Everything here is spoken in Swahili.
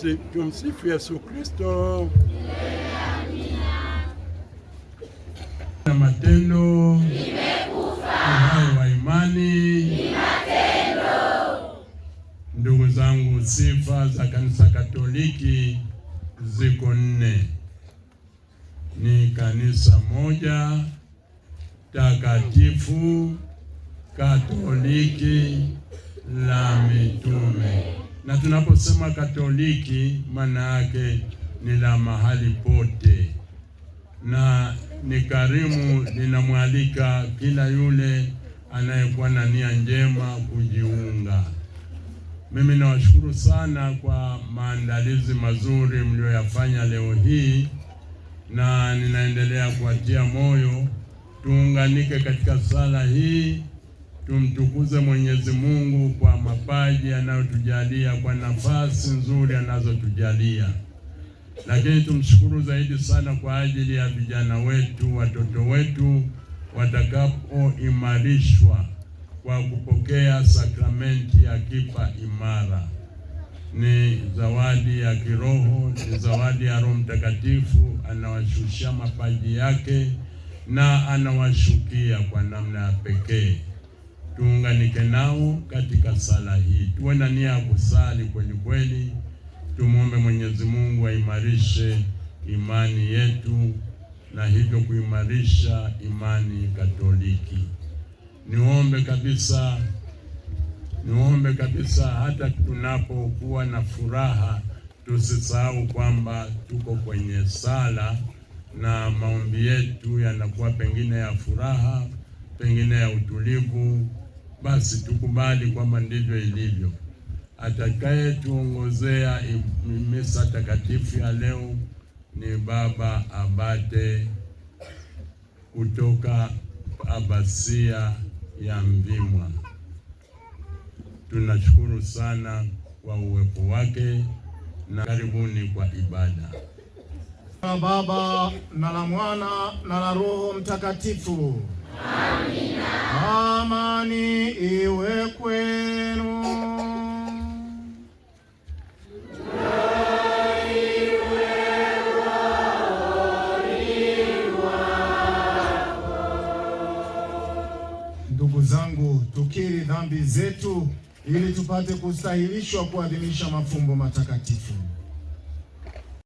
Tumsifu Yesu Kristo. Na matendo uhai wa imani ni matendo. Ndugu zangu, sifa za Kanisa Katoliki ziko 4. Ni kanisa moja takatifu Katoliki la mitume. Na tunaposema Katoliki, maana yake ni la mahali pote, na ni karimu linamwalika kila yule anayekuwa na nia njema kujiunga. Mimi nawashukuru sana kwa maandalizi mazuri mlioyafanya leo hii, na ninaendelea kuwatia moyo tuunganike katika sala hii, tumtukuze Mwenyezi Mungu kwa mapaji anayotujalia, kwa nafasi nzuri anazotujalia. Lakini tumshukuru zaidi sana kwa ajili ya vijana wetu, watoto wetu watakapoimarishwa kwa kupokea sakramenti ya kipa imara. Ni zawadi ya kiroho, ni zawadi ya Roho Mtakatifu. Anawashushia mapaji yake na anawashukia kwa namna ya pekee. Tuunganike nao katika sala hii, tuwe na nia ya kusali kweli kweli. Tumuombe Mwenyezi Mungu aimarishe imani yetu na hivyo kuimarisha imani Katoliki. Niombe kabisa hata tunapokuwa na furaha tusisahau kwamba tuko kwenye sala, na maombi yetu yanakuwa pengine ya furaha, pengine ya utulivu. Basi tukubali kwamba ndivyo ilivyo. Atakaye tuongozea misa takatifu ya leo ni Baba Abate kutoka Abasia ya Mvimwa. Tunashukuru sana kwa uwepo wake na karibuni kwa ibada. La Baba na la Mwana na la Roho Mtakatifu. Amina. Amani iwe kwenu. Ndugu zangu, tukiri dhambi zetu ili tupate kustahilishwa kuadhimisha mafumbo matakatifu.